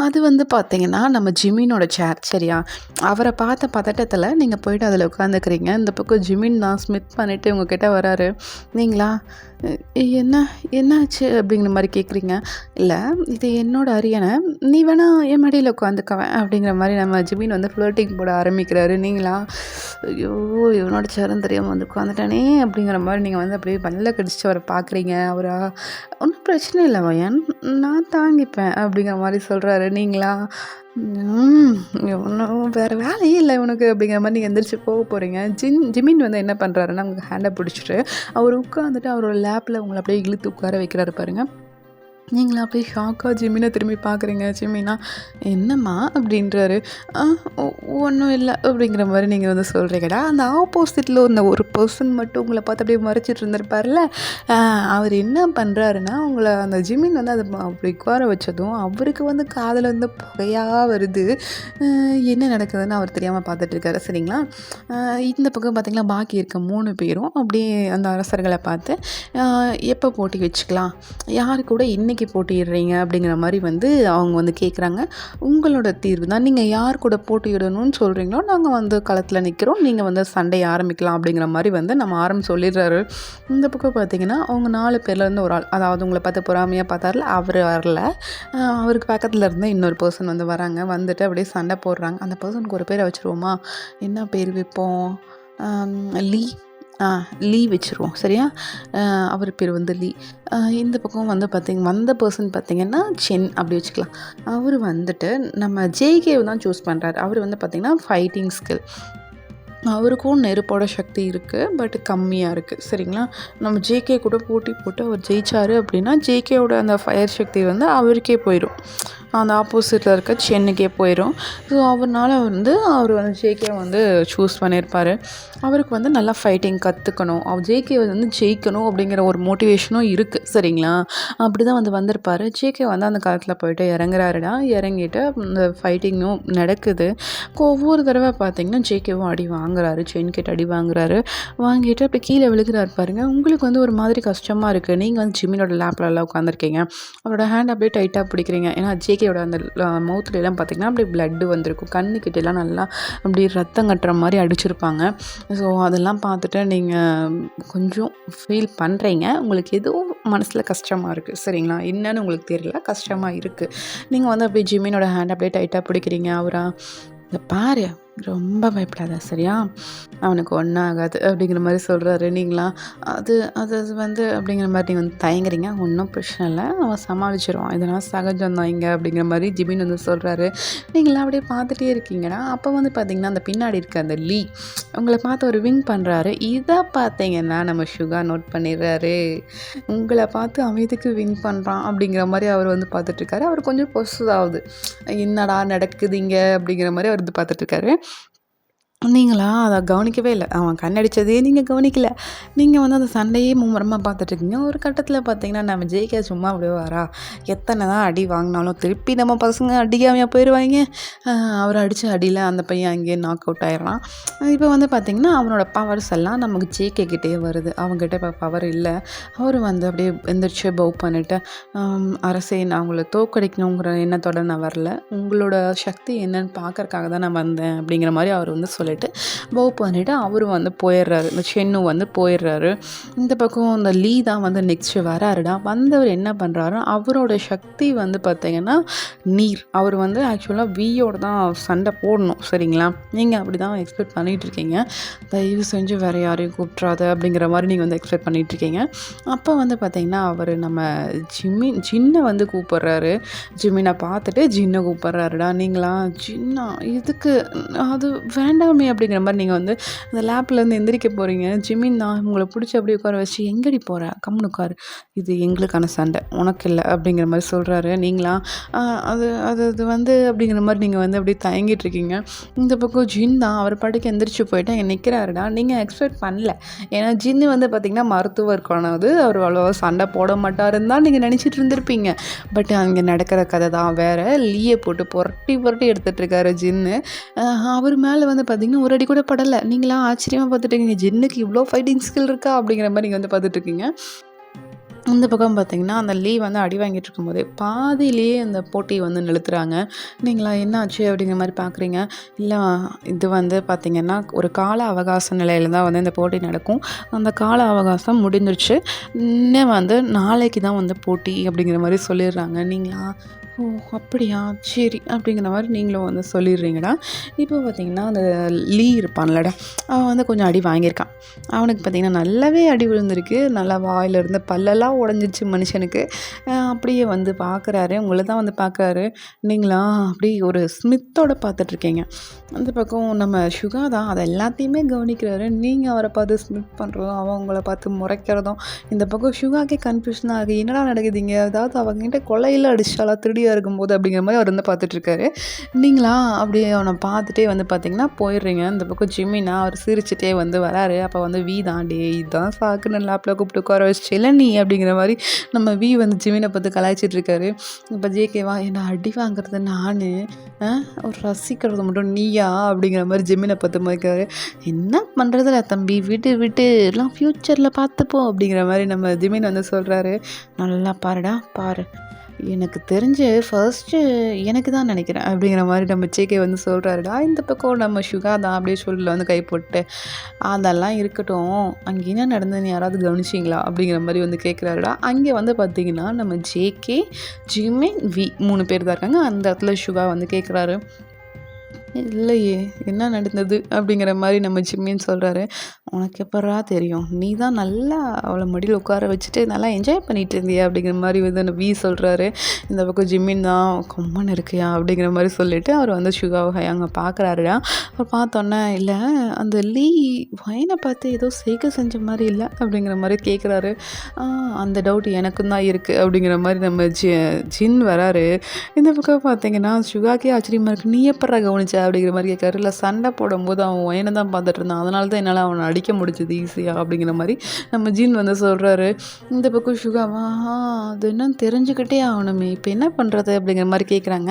அது வந்து பார்த்திங்கன்னா நம்ம ஜிமினோட சேர். சரியா, அவரை பார்த்த பதட்டத்தில் நீங்கள் போயிட்டு அதில் உட்காந்துக்கிறீங்க. இந்த பக்கம் ஜிமின் தான் ஸ்மித் பண்ணிவிட்டு உங்ககிட்ட வராரு. நீங்களா என்னாச்சு அப்படிங்கிற மாதிரி கேட்குறீங்க. இல்லை இது என்னோடய அரியணை, நீ வேணால் என் மடியில் உட்காந்துக்கவேன் அப்படிங்கிற மாதிரி நம்ம ஜிமின் வந்து ஃப்ளோட்டிங் போட ஆரம்பிக்கிறாரு. நீங்களா ஐயோ இவனோட சேரும் தெரியாமல் வந்து உட்காந்துட்டானே அப்படிங்கிற மாதிரி நீங்கள் வந்து அப்படியே பல்ல கடிச்சிட்டு அவரை பார்க்குறீங்க. அவரா ஒன்றும் பிரச்சனை இல்லை வயன், நான் தாங்கிப்பேன் அப்படிங்கிற மாதிரி சொல்கிறாரு. நீங்களா ஒன்றும் வேறு வேலையே இல்லை இவனுக்கு அப்படிங்கிற மாதிரி நீங்கள் எந்திரிச்சு போக போகிறீங்க. ஜிமின் வந்து என்ன பண்ணுறாருன்னா உங்கள் ஹேண்டை பிடிச்சிட்டு அவர் உட்காந்துட்டு அவரோட லேப்பில் உங்களை அப்படியே இழுத்து உட்கார வைக்கிறாரு பாருங்கள். நீங்களும் அப்படியே ஷாக்காக ஜிமினை திரும்பி பார்க்குறீங்க. ஜிமினா என்னம்மா அப்படின்றாரு. ஒன்றும் இல்லை அப்படிங்கிற மாதிரி நீங்கள் வந்து சொல்கிறீங்கடா. அந்த ஆப்போசிட்டில் இந்த ஒரு பர்சன் மட்டும் உங்களை பார்த்து அப்படியே மறைச்சிட்டு இருந்திருப்பார்ல, அவர் என்ன பண்ணுறாருன்னா உங்களை அந்த ஜிமின் வந்து அதை அப்படி உட்கார வச்சதும் அவருக்கு வந்து காதில் வந்து புகையாக வருது. என்ன நடக்குதுன்னு அவர் தெரியாமல் பார்த்துட்ருக்காரு. சரிங்களா, இந்த பக்கம் பார்த்திங்கன்னா பாக்கி இருக்க 3 பேரும் அப்படியே அந்த அரசர்களை பார்த்து எப்போ போட்டி வச்சுக்கலாம், யாரு கூட இன்றைக்கி போட்டியிடுறீங்க அப்படிங்கிற மாதிரி வந்து அவங்க வந்து கேட்குறாங்க. உங்களோட தீர்வு தான், நீங்கள் யார் கூட போட்டியிடணும்னு சொல்கிறீங்களோ நாங்கள் வந்து களத்தில் நிற்கிறோம், நீங்கள் வந்து சண்டையை ஆரம்பிக்கலாம் அப்படிங்கிற மாதிரி வந்து நம்ம சொல்லிடுறாரு. இந்த பக்கம் பார்த்திங்கன்னா அவங்க 4 பேர்லேருந்து ஒரு ஆள், அதாவது உங்களை பார்த்து பொறாமையாக பார்த்தார்ல அவர் வரல, அவருக்கு பக்கத்தில் இருந்து இன்னொரு பர்சன் வந்து வராங்க. வந்துட்டு அப்படியே சண்டை போடுறாங்க. அந்த பர்சனுக்கு ஒரு பேரை வச்சுருவோமா, என்ன பேர் வைப்போம், லீ வச்சுருவோம். சரியா, அவர் பேர் வந்து லீ. இந்த பக்கம் வந்து வந்த பர்சன் பார்த்திங்கன்னா சென் அப்படி வச்சுக்கலாம். அவர் வந்துட்டு நம்ம ஜேகேவை தான் சூஸ் பண்ணுறாரு. அவர் வந்து பார்த்திங்கன்னா ஃபைட்டிங் ஸ்கில், அவருக்கும் நெருப்போட சக்தி இருக்குது, பட் கம்மியாக இருக்குது. சரிங்களா, நம்ம ஜேகே கூட போட்டி போட்டு அவர் ஜெயிச்சார் அப்படின்னா ஜேகேவோட அந்த ஃபயர் சக்தி வந்து அவருக்கே போயிடும், அந்த ஆப்போசிட்டில் இருக்க சென்னுக்கே போயிடும். ஸோ அவர் வந்து ஜேகே வந்து சூஸ் பண்ணியிருப்பார். அவருக்கு வந்து நல்லா ஃபைட்டிங் கற்றுக்கணும், ஜேகே வந்து ஜெயிக்கணும் அப்படிங்கிற ஒரு மோட்டிவேஷனும் இருக்குது. சரிங்களா, அப்படி தான் வந்து வந்திருப்பார். ஜேகே வந்து அந்த காலத்தில் போயிட்டு இறங்குறாருடா. இறங்கிட்டு இந்த ஃபைட்டிங்கும் நடக்குது. ஒவ்வொரு தடவை பார்த்திங்கன்னா ஜேகேவும் அடி வாங்குறாரு, சென் கிட்ட அடி வாங்கிட்டு அப்படி கீழே விழுகிறாரு பாருங்கள். உங்களுக்கு வந்து ஒரு மாதிரி கஷ்டமாக இருக்குது. நீங்கள் வந்து ஜிமினோட லேப்லலாம் உட்காந்துருக்கீங்க. அவரோட ஹேண்ட் அப்படியே டைட்டாக பிடிக்கிறீங்க. ஏன்னா ஜேகேயோட அந்த மவுத்துலலாம் பார்த்திங்கன்னா அப்படியே பிளட்டு வந்திருக்கும், கண்ணுக்கிட்டலாம் நல்லா அப்படி ரத்தம் கட்டுற மாதிரி அடிச்சிருப்பாங்க. ஸோ அதெல்லாம் பார்த்துட்டு நீங்கள் கொஞ்சம் ஃபீல் பண்ணுறீங்க. உங்களுக்கு எதுவும் மனசில் கஷ்டமாக இருக்குது. சரிங்களா, என்னன்னு உங்களுக்கு தெரியல, கஷ்டமாக இருக்குது. நீங்கள் வந்து அப்படியே ஜிமினோட ஹேண்ட் அப்படியே டைட்டாக பிடிக்கிறீங்க. அவரா இதை பாரு, ரொம்ப பயப்படாத சரியா? அவனுக்கு ஒண்ணும் ஆகாது அப்படிங்கிற மாரி சொல்றாரு. நீங்களா அது அது அது வந்து அப்படிங்கிற மாரி நீங்க வந்து தயங்குறீங்க. ஒண்ணும் பிரச்சனை இல்ல. அவன் சமாளிச்சுருவான். இதெல்லாம் சகஜம் தான் இங்க அப்படிங்கிற மாரி ஜிமின் வந்து சொல்றாரு. நீங்கலாம் அப்படியே பார்த்துட்டே இருக்கீங்கடா. அப்போ வந்து பார்த்தீங்கன்னா, அந்த பின்னாடி இருக்க அந்த லீ உங்கள பார்த்து ஒரு விங்க் பண்றாரு. இத பார்த்தீங்கன்னா நம்ம சுகா நோட் பண்ணிடுறாரு. உங்கள பார்த்து அவன் எதுக்கு விங்க் பண்றான் அப்படிங்கிற மாரி அவர் வந்து பார்த்துட்டுருக்காரு. அவர் கொஞ்சம் பொசஸ் ஆவுது. என்னடா நடக்குது இங்க அப்படிங்கிற மாரி அவர் வந்து பார்த்துட்டுருக்காரு. நீங்களா அத கவனிக்கவே இல்ல. அவன் கண்ணடிச்சதையே நீங்க கவனிக்கல. நீங்க வந்து அந்த சண்டையே மும்முரமா பார்த்துட்டுருக்கீங்க. ஒரு கட்டத்தில பார்த்தீங்கன்னா, நம்ம ஜேகே சும்மா விடுவாரா? எத்தன தான் அடி வாங்கினாலும் திருப்பி நம்ம பசங்க அடிக்காமயா போயிருவாய்ங்க? அ அவர் அடிச்ச அடியில அந்த பையன் அங்கேயே நாக் அவுட் ஆயிடுறான். இப்போ வந்து பார்த்தீங்கன்னா, அவனோட பவர்ஸ் எல்லாம் நமக்கு ஜேகே கிட்டயே வருது. அவன்கிட்ட இப்போ பவர் இல்ல. அவரு வந்து அப்படியே எந்திரிச்சு பவ் பண்ணிட்டு, அரசே நான் உங்கள தோற்கடிக்கணுங்கிற எண்ணத்தோட நான் வரல. உங்களோட சக்தி என்னன்னு பார்க்கறக்காக தான் நான் வந்தேன். அப்படிங்கிற மாரி அவர் வந்து சொல்லிட்டு பவ் பண்ணிட்டு அவரும் வந்து போயிடுறாரு. இந்த சென்னு வந்து போயிடுறாரு. இந்த பக்கம் இந்த லீ தான் வந்து நெக்ஸ்ட் வராருடா. வந்தவர் என்ன பண்ணுறாரு, அவரோட சக்தி வந்து பார்த்தீங்கன்னா நீர். அவர் வந்து ஆக்சுவலாக வியோட தான் சண்டை போடணும் சரிங்களா? நீங்கள் அப்படி தான் எக்ஸ்பெக்ட் பண்ணிகிட்டு இருக்கீங்க. தயவு செஞ்சு வேறு யாரையும் கூப்பிட்றாத அப்படிங்கிற மாதிரி நீங்கள் வந்து எக்ஸ்பெக்ட் பண்ணிகிட்டு இருக்கீங்க. அப்போ வந்து பார்த்தீங்கன்னா அவர் நம்ம ஜின்னை வந்து கூப்பிட்றாரு. ஜிமினை பார்த்துட்டு ஜின்னை கூப்பிட்றாருடா. நீங்களா ஜின்னா இதுக்கு அது வேண்டாமே அப்படிங்கிற மாதிரி நீங்கள் வந்து அந்த லேப்லேருந்து எந்திரிக்க போகிறீங்க. ஜிமின் நான் உங்களை பிடிச்சி அப்படியே உட்கார வச்சு எங்கடி போகிற கம்முன்னு உட்காரு, இது எங்களுக்கான சண்டை உனக்கு இல்லை அப்படிங்கிற மாதிரி சொல்கிறாரு. நீங்களா அது அது அது வந்து அப்படிங்கிற மாதிரி நீங்கள் வந்து அப்படியே தயங்கிட்டு இருக்கீங்க. இந்த பக்கம் ஜின் தான் அவர் பாட்டுக்கு எந்திரிச்சு போயிட்டு அங்கே நிற்கிறாருடா. நீங்கள் எக்ஸ்பெக்ட் பண்ணல. ஏன்னா ஜின்னு வந்து பார்த்திங்கன்னா மருத்துவருக்கானது. அவர் அவ்வளோவா சண்டை போட மாட்டாருன்னு தான் நீங்கள் நினச்சிட்டு இருந்திருப்பீங்க. பட் அங்கே நடக்கிற கதை தான் வேறு. லீயை போட்டு புரட்டி புரட்டி எடுத்துகிட்டு இருக்காரு ஜின்னு. அவர் மேலே வந்து பார்த்திங்கன்னா ஒரு அடி கூட படலை. நீங்களாம் ஆச்சரியமாக பார்த்துட்டுருக்கீங்க. ஜின்னுக்கு இவ்வளோ ஃபைட்டிங் ஸ்கில் இருக்கா அப்படிங்கிற மாதிரி நீங்கள் வந்து பார்த்துட்ருக்கீங்க. இந்த பக்கம் பார்த்தீங்கன்னா, அந்த லீ வந்து அடி வாங்கிட்டு இருக்கும்போதே பாதியிலேயே அந்த போட்டிய வந்து நிறுத்துறாங்க. நீங்களா என்ன ஆச்சு அப்படிங்கிற மாரி பார்க்குறீங்க. இல்ல இது வந்து பார்த்தீங்கன்னா, ஒரு கால அவகாச நிலையில தான் வந்து இந்த போட்டி நடக்கும். அந்த கால அவகாசம் முடிஞ்சிருச்சு. இன்னும் வந்து நாளைக்கு தான் வந்து போட்டி அப்படிங்கிற மாரி சொல்லிடுறாங்க. நீங்களா ஓ! அப்படியா? சரி அப்படிங்கிற மாரி நீங்களும் வந்து சொல்லிடுறீங்கடா. இப்போ பார்த்தீங்கன்னா, அந்த லீ இருப்பான்லடா, அவன் வந்து கொஞ்சம் அடி வாங்கியிருக்கான். அவனுக்கு பார்த்தீங்கன்னா, நல்லாவே அடி விழுந்திருக்கு. நல்லா வாயிலிருந்து பல்லெல்லாம் உடைஞ்சிருச்சு மனுஷனுக்கு. அப்படியே வந்து பார்க்குறாரு. உங்கள தான் வந்து பார்க்குறாரு. நீங்களா அப்படியே ஒரு ஸ்மித்தோட பார்த்துட்ருக்கீங்க. அந்த பக்கம் நம்ம சுகா தான் அதை எல்லாத்தையுமே கவனிக்கிறாரு. நீங்கள் அவரை பார்த்து ஸ்மித் பண்ணுறதும், அவன் உங்கள பார்த்து முறைக்கிறதும், இந்த பக்கம் சுகாக்கே கன்ஃபியூஷன் ஆகுது. என்னடா நடக்குது இங்க? அதாவது அவங்ககிட்ட கொலையில அடிச்சாலா திருடியா இருக்கும்போது அப்படிங்கிற மாதிரி அவர் வந்து பார்த்துட்ருக்காரு. நீங்களா அப்படியே அவனை பார்த்துட்டே வந்து பார்த்தீங்கன்னா போயிடுறீங்க. இந்த பக்கம் ஜிம்மினா அவர் சிரிச்சுட்டே வந்து வராரு. அப்போ வந்து வி தான் டே இதுதான் சாக்குன்னு லேப்பில் கூப்பிட்டு உட்கார வச்சுல நீ அப்படிங்கிற மாதிரி நம்ம வி வந்து ஜிமினை பார்த்து கலாய்ச்சிட்டு இருக்காரு. இப்போ ஜேகேவா என்ன அடி வாங்குறது நான் ஒரு ரசிக்கிறது மட்டும் நீயா அப்படிங்கிற மாதிரி ஜிமினை பார்த்து மதிக்காரு. என்ன பண்ணுறதில்ல தம்பி விட்டு விட்டு எல்லாம் ஃப்யூச்சரில் பார்த்துப்போம் அப்படிங்கிற மாதிரி நம்ம ஜிமின் வந்து சொல்கிறாரு. நல்லா பாருடா பாரு, எனக்கு தெரிஞ்சு ஃபர்ஸ்ட்டு எனக்கு தான் நினைக்கிறேன் அப்படிங்கிற மாதிரி நம்ம ஜேகே வந்து சொல்கிறாருடா. இந்த பக்கம் நம்ம சுகா தான் அப்படியே ஷோல்டரில் வந்து கை போட்டு அதெல்லாம் இருக்கட்டும், அங்கே என்ன நடந்ததுன்னு யாராவது கவனிச்சிங்களா அப்படிங்கிற மாதிரி வந்து கேட்குறாருடா. அங்கே வந்து பார்த்திங்கன்னா நம்ம ஜேகே, ஜிமின், வி 3 பேர் தான் இருக்காங்க. அந்த இடத்துல சுகா வந்து கேட்குறாரு, இல்லையே என்ன நடந்தது அப்படிங்கிற மாதிரி நம்ம ஜிம்மின்னு சொல்கிறாரு. உனக்கு எப்பட்றா தெரியும், நீ தான் நல்லா அவளை மடியில் உட்கார வச்சுட்டு நல்லா என்ஜாய் பண்ணிகிட்டு இருந்தியா அப்படிங்கிற மாதிரி வந்து அந்த வி சொல்கிறாரு. இந்த பக்கம் ஜிம்மின் தான் கொம்மன் இருக்கியா அப்படிங்கிற மாதிரி சொல்லிவிட்டு அவர் வந்து சுகாவை அங்கே பார்க்குறாருடா. அவர் பார்த்தோன்னே இல்லை அந்த லீ வயனை பார்த்து ஏதோ செய்கை செஞ்ச மாதிரி இல்லை அப்படிங்கிற மாதிரி கேட்குறாரு. அந்த டவுட் எனக்கும் தான் இருக்குது அப்படிங்கிற மாதிரி நம்ம ஜின் வராரு. இந்த பக்கம் பார்த்தீங்கன்னா சுகாக்கே ஆச்சரியமாக இருக்குது. நீ எப்பட்றா கவனிச்ச அப்படிங்கிற மாதிரி கேட்காரு. இல்லை சண்டை போடும்போது அவன் ஒயனை தான் பார்த்துட்டு இருந்தான், அதனால தான் என்னால் அவனை அடிக்க முடிஞ்சது ஈஸியாக அப்படிங்கிற மாதிரி நம்ம ஜீன் வந்து சொல்கிறாரு. இந்த பக்கம் சுகாவா அது என்னன்னு தெரிஞ்சுக்கிட்டே ஆகணுமே, இப்போ என்ன பண்ணுறது அப்படிங்கிற மாதிரி கேட்குறாங்க.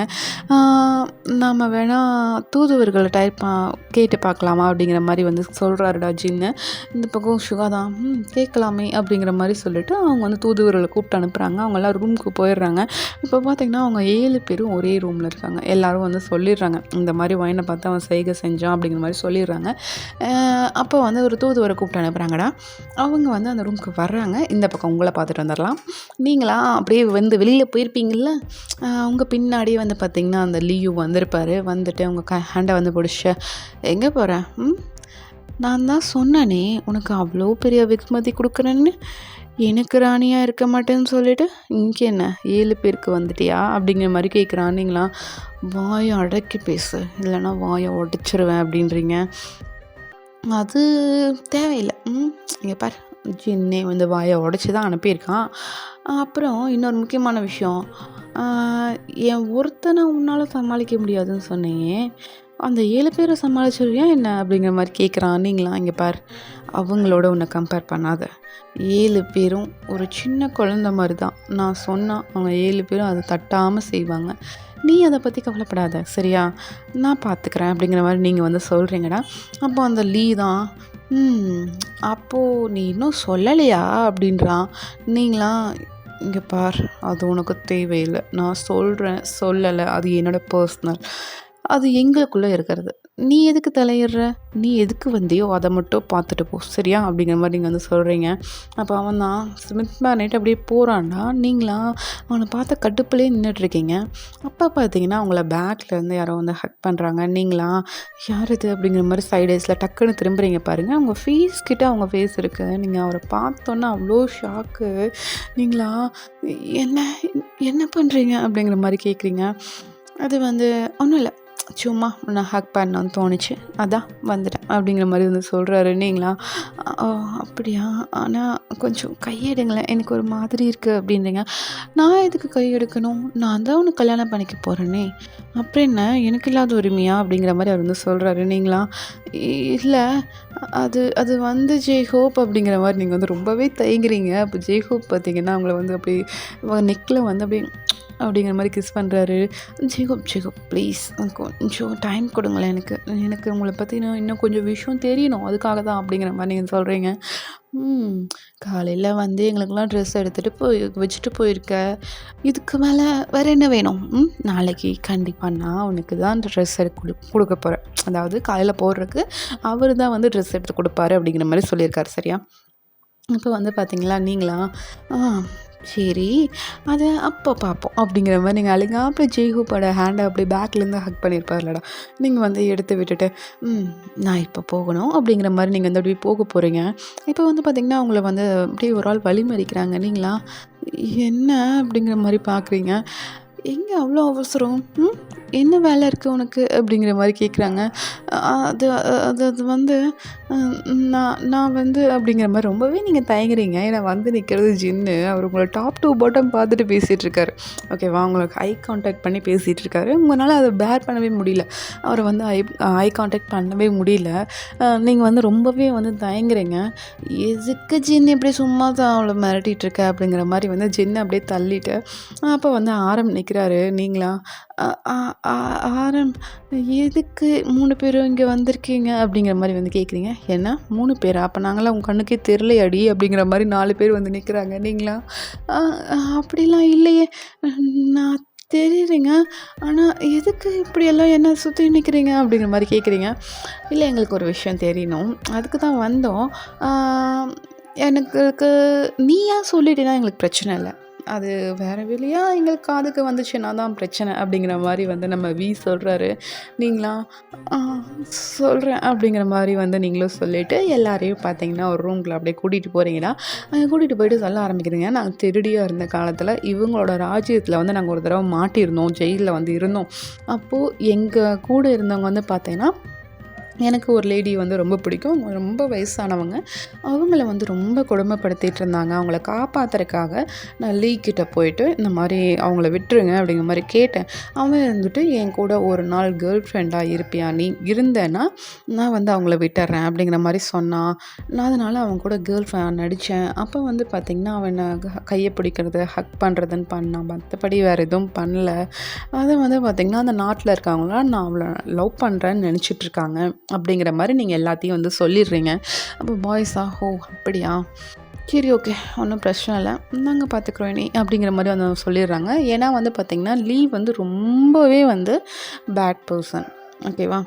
நாம் வேணால் தூதுவர்களை கேட்டு பார்க்கலாமா அப்படிங்கிற மாதிரி வந்து சொல்கிறாருடா ஜின்னு. இந்த பக்கம் சுகா தான் கேட்கலாமே அப்படிங்கிற மாதிரி சொல்லிட்டு அவங்க வந்து தூதுவர்களை கூப்பிட்டு அனுப்புகிறாங்க. அவங்கெல்லாம் ரூமுக்கு போயிடுறாங்க. இப்போ பார்த்திங்கன்னா அவங்க 7 பேரும் ஒரே ரூமில் இருக்காங்க. எல்லோரும் வந்து சொல்லிடுறாங்க, இந்த மாதிரி வாயினை பார்த்து அவன் செய்கை செஞ்சான் அப்படிங்கிற மாதிரி சொல்லிடுறாங்க. அப்போ வந்து ஒரு தூதுவரை கூப்பிட்டு அனுப்புகிறாங்கடா. அவங்க வந்து அந்த ரூமுக்கு வர்றாங்க. இந்த பக்கம் உங்களை பார்த்துட்டு வந்துடலாம். நீங்களாம் அப்படியே வந்து வெளியில் போயிருப்பீங்கள்ல, அவங்க பின்னாடியே வந்து பார்த்திங்கன்னா அந்த லீவ் வந்திருப்பார். வந்துட்டு அவங்க ஹேண்டை வந்து பிடிச்சி எங்கே போகிறேன், நான் தான் சொன்னேனே உனக்கு அவ்வளோ பெரிய வெகுமதி கொடுக்குறேன்னு, எனக்கு ராணியாக இருக்க மாட்டேன்னு சொல்லிட்டு இங்கே என்ன 7 பேருக்கு வந்துட்டியா அப்படிங்கிற மாதிரி கேட்குறான். நீங்களா வாயை அடக்கி பேசு, இல்லைன்னா வாயை உடச்சிருவேன் அப்படின்றீங்க. அது தேவையில்லை. இங்கே பார், ஜின்னே வந்து வாயை உடச்சி தான் அனுப்பியிருக்கான். அப்புறம் இன்னொரு முக்கியமான விஷயம், என் ஒருத்தனை உன்னால் சமாளிக்க முடியாதுன்னு சொன்னேன், அந்த 7 பேரை சமாளிச்சிருவியா என்ன அப்படிங்கிற மாதிரி கேட்குறான். நீங்களா இங்கே பார், அவங்களோட உன்னை கம்பேர் பண்ணாத. 7 பேரும் ஒரு சின்ன குழந்த மாதிரி தான். நான் சொன்னால் அவங்க 7 பேரும் அதை தட்டாமல் செய்வாங்க. நீ அதை பற்றி கவலைப்படாத, சரியா? நான் பார்த்துக்கிறேன் அப்படிங்கிற மாதிரி நீங்கள் வந்து சொல்கிறீங்கடா. அப்போ அந்த லீ தான், அப்போது நீ இன்னும் சொல்லலையா அப்படின்றான். நீங்களாம் இங்கே பார், அது உனக்கு தேவையில்லை. நான் சொல்கிறேன், சொல்லலை, அது என்னோடய பர்சனல், அது எங்களுக்குள்ளே இருக்கிறது. நீ எதுக்கு தலையிடுற? நீ எதுக்கு வந்தியோ அதை மட்டும் பார்த்துட்டு போ, சரியா? அப்படிங்கிற மாதிரி நீங்கள் வந்து சொல்கிறீங்க. அப்போ அவன் தான் ஸ்மித் மேனேட் அப்படியே போகிறான்டா. நீங்களாம் அவனை பார்த்த கடுப்புலேயே நின்றுட்டுருக்கீங்க. அப்போ பார்த்தீங்கன்னா அவங்கள பேக்லேருந்து யாரோ வந்து ஹக் பண்ணுறாங்க. நீங்களாம் யார் இது அப்படிங்கிற மாதிரி சைடேஸில் டக்குன்னு திரும்புறீங்க பாருங்கள். அவங்க ஃபேஸ் கிட்ட அவங்க ஃபேஸ் இருக்குது. நீங்கள் அவரை பார்த்தோன்னா அவ்வளோ ஷாக்கு. நீங்களா என்ன என்ன பண்ணுறீங்க அப்படிங்கிற மாதிரி கேட்குறீங்க. அது வந்து ஒன்றும் இல்லை, சும்மா நான் ஹக் பண்ணணும்னு தோணுச்சு, அதான் வந்துட்டேன் அப்படிங்கிற மாதிரி வந்து சொல்கிறாரு. நீங்களா அப்படியா, ஆனால் கொஞ்சம் கையெடுங்களேன், எனக்கு ஒரு மாதிரி இருக்குது அப்படின்றீங்க. நான் எதுக்கு கையெடுக்கணும்? நான் தான் உனக்கு கல்யாணம் பண்ணிக்க போகிறேனே, அப்புறம் என்ன எனக்கு இல்லாத உரிமையா அப்படிங்கிற மாதிரி அவர் வந்து சொல்கிறாரு. நீங்களா இல்லை, அது வந்து ஜெய்ஹோப் அப்படிங்கிற மாதிரி நீங்கள் வந்து ரொம்பவே தயங்குறீங்க. அப்போ ஜெய்ஹோப் பார்த்தீங்கன்னா அவங்கள வந்து அப்படி நெக்கில் வந்து அப்படியே அப்படிங்கிற மாதிரி கிஸ் பண்ணுறாரு. ஜெய்ஹோப் ப்ளீஸ் கொஞ்சம் டைம் கொடுங்களேன், எனக்கு உங்களை பற்றி இன்னும் கொஞ்சம் விஷயம் தெரியணும், அதுக்காக தான் அப்படிங்கிற மாதிரி நீங்கள் சொல்கிறீங்க. காலையில் வந்து எங்களுக்கெல்லாம் ட்ரெஸ் எடுத்துகிட்டு வச்சுட்டு போயிருக்க, இதுக்கு மேலே வேறு என்ன வேணும்? நாளைக்கு கண்டிப்பாக நான் உனக்கு தான் ட்ரெஸ் எடுத்து கொடுக்க போகிறேன், அதாவது காலையில் போடுறதுக்கு அவர் தான் வந்து ட்ரெஸ் எடுத்து கொடுப்பாரு அப்படிங்கிற மாதிரி சொல்லியிருக்காரு, சரியா? இப்போ வந்து பார்த்தீங்களா, நீங்களா சரி அதை அப்போ பார்ப்போம் அப்படிங்கிற மாதிரி நீங்கள் அப்புறம் ஜெய்ஹூப்போட ஹேண்டை அப்படி பேக்லேருந்து ஹக் பண்ணியிருப்பார்லடா. நீங்கள் வந்து எடுத்து விட்டுட்டு நான் இப்போ போகணும் அப்படிங்கிற மாதிரி நீங்கள் வந்து அப்படியே போக போகிறீங்க. இப்போ வந்து பார்த்திங்கன்னா அவங்கள வந்து அப்படியே ஒரு ஆள் வழிமறிக்கிறாங்க. நீங்களா என்ன அப்படிங்கிற மாதிரி பார்க்குறீங்க. எங்கே அவ்வளோ அவசரம்? என்ன வேலை இருக்குது உனக்கு அப்படிங்கிற மாதிரி கேட்குறாங்க. அது அது அது வந்து நான் வந்து அப்படிங்கிற மாதிரி ரொம்பவே நீங்கள் தயங்குறீங்க. ஏன்னா வந்து நிற்கிறது ஜின்னு. அவர் உங்களை டாப் டு பாட்டம் பார்த்துட்டு பேசிகிட்ருக்காரு, ஓகேவா? உங்களுக்கு ஐ கான்டாக்ட் பண்ணி பேசிகிட்ருக்காரு. உங்களால் அதை பேர் பண்ணவே முடியல, அவரை வந்து ஐ கான்டாக்ட் பண்ணவே முடியல. நீங்கள் வந்து ரொம்பவே வந்து தயங்குறீங்க. எதுக்கு ஜின்னு இப்படி சும்மா தான் அவளை மிரட்டிகிட்ருக்க அப்படிங்கிற மாதிரி வந்து ஜின்னு அப்படியே தள்ளிட்டு அப்போ வந்து ஆரம் நிற்கிறாரு. நீங்களா ஆரம் எதுக்கு 3 பேரும் இங்கே வந்திருக்கீங்க அப்படிங்கிற மாதிரி வந்து கேட்குறீங்க. என்ன 3 பேரா? அப்போ நாங்களாம் உங்கள் கண்ணுக்கே தெரிலையாடி அப்படிங்கிற மாதிரி 4 பேர் வந்து நிற்கிறாங்க. நீங்களா அப்படிலாம் இல்லையே, நான் தெரியுறீங்க, ஆனால் எதுக்கு இப்படியெல்லாம் என்ன சுற்றி நிற்கிறீங்க அப்படிங்கிற மாதிரி கேட்குறீங்க. இல்லை, எங்களுக்கு ஒரு விஷயம் தெரியணும், அதுக்கு தான் வந்தோம். எனக்கு நீயா சொல்லிட்டேன்னா எங்களுக்கு பிரச்சனை இல்லை, அது வேறு வழியாக எங்களுக்கு காதுக்கு வந்துச்சுன்னா தான் பிரச்சனை அப்படிங்கிற மாதிரி வந்து நம்ம சொல்கிறாரு. நீங்களா சொல்கிறேன் அப்படிங்கிற மாதிரி வந்து நீங்களும் சொல்லிவிட்டு எல்லாரையும் பார்த்தீங்கன்னா ஒரு ரூம்குள்ளே அப்படியே கூட்டிகிட்டு போகிறீங்களா. கூட்டிகிட்டு போயிட்டு சொல்ல ஆரம்பிக்கிறீங்க. நாங்கள் திருடியாக இருந்த காலத்தில் இவங்களோட ராஜ்யத்தில் வந்து நாங்கள் ஒரு தடவை மாட்டியிருந்தோம், ஜெயிலில் வந்து இருந்தோம். அப்போது எங்கள் கூட இருந்தவங்க வந்து பார்த்தீங்கன்னா எனக்கு ஒரு லேடி வந்து ரொம்ப பிடிக்கும். அவங்க ரொம்ப வயசானவங்க. அவங்கள வந்து ரொம்ப கொடுமைப்படுத்திட்டு இருந்தாங்க. அவங்கள காப்பாற்றுறதுக்காக நான் லீக்கிட்ட போயிட்டு இந்த மாதிரி அவங்கள விட்டுருங்க அப்படிங்கிற மாதிரி கேட்டேன். அவன் வந்துட்டு என் கூட ஒரு நாள் கேர்ள் ஃப்ரெண்டாக இருப்பியா, நீ இருந்தேன்னா நான் வந்து அவங்கள விட்டுறேன் அப்படிங்கிற மாதிரி சொன்னான். நான் அதனால் அவங்க கூட கேர்ள் ஃப்ரெண்ட் நடித்தேன். அப்போ வந்து பார்த்திங்கன்னா அவன் கையை பிடிக்கிறது ஹக் பண்ணுறதுன்னு பண்ணான், மற்றபடி வேறு எதுவும் பண்ணல. அதை வந்து பார்த்திங்கன்னா அந்த நாட்டில் இருக்கவங்களாம் நான் அவளை லவ் பண்ணுறேன்னு நினச்சிட்ருக்காங்க அப்படிங்கிற மாதிரி நீங்கள் எல்லாத்தையும் வந்து சொல்லிடுறீங்க. அப்போ பாய்ஸா, ஓ அப்படியா, சரி ஓகே, ஒன்றும் பிரச்சனை இல்லை, நாங்கள் பார்த்துக்குறோம் நீ அப்படிங்கிற மாதிரி வந்து சொல்லிடுறாங்க. ஏன்னா வந்து பார்த்திங்கன்னா லீவ் வந்து ரொம்பவே வந்து பேட் பர்சன். ஓகேவா?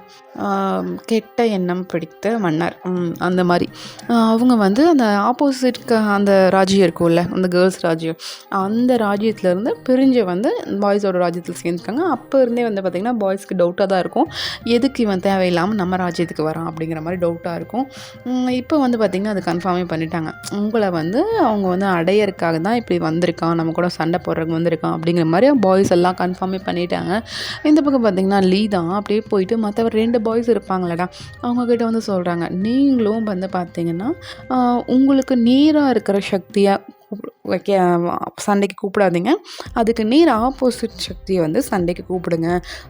கெட்ட எண்ணம் பிடித்த மன்னர். அந்த மாரி. அவங்க வந்து அந்த அந்த ராஜ்யம் இருக்கும்ல, அந்த கேர்ள்ஸ் ராஜ்யம். அந்த ராஜ்யத்துலேருந்து பிரிஞ்சு வந்து பாய்ஸோட ராஜ்யத்துல சேர்ந்துருக்காங்க. அப்போ இருந்தே வந்து பார்த்திங்கன்னா, பாய்ஸ்க்கு டவுட்டாக தான் இருக்கும். எதுக்கு இவன் தேவையில்லாமல் நம்ம ராஜ்யத்துக்கு வரான் அப்படிங்கிற மாரி டவுட்டாக இருக்கும். இப்போ வந்து பார்த்திங்கன்னா, அது கன்ஃபார்மே பண்ணிட்டாங்க. உங்கள வந்து அவங்க வந்து அடையறதுக்காக தான் இப்படி வந்திருக்கான், நம்ம கூட சண்டை போடுறதுக்கு வந்திருக்கான் அப்படிங்கிற மாரி பாய்ஸ் எல்லாம் கன்ஃபார்மே பண்ணிட்டாங்க. இந்த பக்கம் பார்த்திங்கன்னா, லீ தான் அப்படியே போயிட்டு மற்ற 2 பாய்ஸ் இருப்பாங்களடா, அவங்கக்கிட்ட வந்து சொல்கிறாங்க, நீங்களும் வந்து பார்த்திங்கன்னா உங்களுக்கு நேராக இருக்கிற சக்தியை வைக்க சண்டைக்கு கூப்பிடாதீங்க. அதுக்கு நேர் ஆப்போசிட் சக்தியை வந்து சண்டைக்கு கூப்பிடுங்க.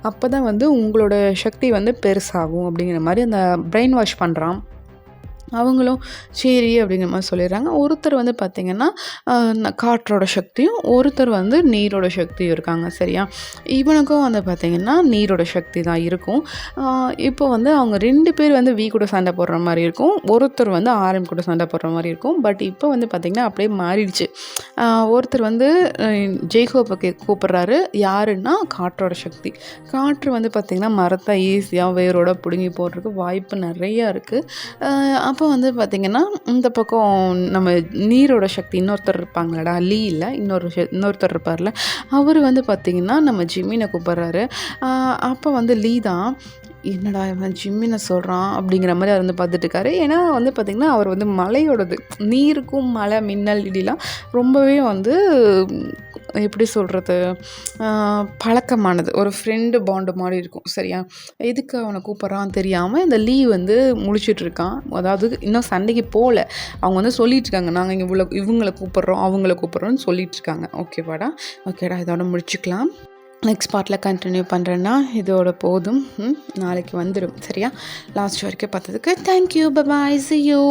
அப்போ தான் வந்து உங்களோட சக்தி வந்து பெருசாகும் அப்படிங்கிற மாதிரி அந்த பிரெயின் வாஷ் பண்ணுறான். அவங்களும் சரி அப்படிங்கிற மாதிரி சொல்லிடுறாங்க. ஒருத்தர் வந்து பார்த்திங்கன்னா காற்றோட சக்தியும், ஒருத்தர் வந்து நீரோட சக்தியும் இருக்காங்க. சரியா? இவனுக்கும் வந்து பார்த்திங்கன்னா நீரோட சக்தி தான் இருக்கும். இப்போ வந்து அவங்க 2 பேர் வந்து கூட சண்டை போடுற மாதிரி இருக்கும். ஒருத்தர் வந்து ஆர்எம் கூட சண்டை போடுற மாதிரி இருக்கும். பட் இப்போ வந்து பார்த்திங்கன்னா அப்படியே மாறிடுச்சு. ஒருத்தர் வந்து ஜெய்ஹோப்பை கூப்பிட்றாரு. யாருன்னா காற்றோட சக்தி. காற்று வந்து பார்த்திங்கன்னா மரத்தை ஈஸியாக வேரோட பிடுங்கி போடுறதுக்கு வாய்ப்பு நிறையா இருக்குது. அப்போ வந்து பார்த்திங்கன்னா, இந்த பக்கம் நம்ம நீரோட சக்தி இன்னொருத்தர் இருப்பாங்களடா, லீ இல்ல, இன்னொருத்தர் இருப்பார்ல, அவர் வந்து பார்த்திங்கன்னா நம்ம ஜிம்மினை கூப்பிட்றாரு. அப்போ வந்து லீ தான், என்னடா இவன் ஜிம்மினை சொல்கிறான் அப்படிங்கிற மாதிரி அவர் வந்து பார்த்துட்டு இருக்காரு. ஏன்னா வந்து பார்த்திங்கன்னா, அவர் வந்து மலையோடது, நீருக்கும் மழை, மின்னல், இடிலாம் ரொம்பவே வந்து எப்படி சொல்கிறது, பழக்கமானது. ஒரு ஃப்ரெண்டு பாண்டு மாதிரி இருக்கும். சரியா? எதுக்கு அவனை கூப்பிட்றான்னு தெரியாமல் இந்த லீ வந்து முழிச்சிட்ருக்கான். அதாவது இன்னும் சண்டைக்கு போகல. அவங்க வந்து சொல்லிகிட்ருக்காங்க, நாங்கள் இவங்கள கூப்பிட்றோம், அவங்கள கூப்பிட்றோன்னு சொல்லிகிட்ருக்காங்க. ஓகேவாடா? ஓகேடா, இதோட முடிச்சுக்கலாம். நெக்ஸ்ட் பார்ட்டில் கண்டினியூ பண்ணுறேன்னா இதோட போதும். நாளைக்கு வந்துடும். சரியா? லாஸ்ட் வரைக்கும் பார்த்ததுக்கு thank you. Bye bye. see you.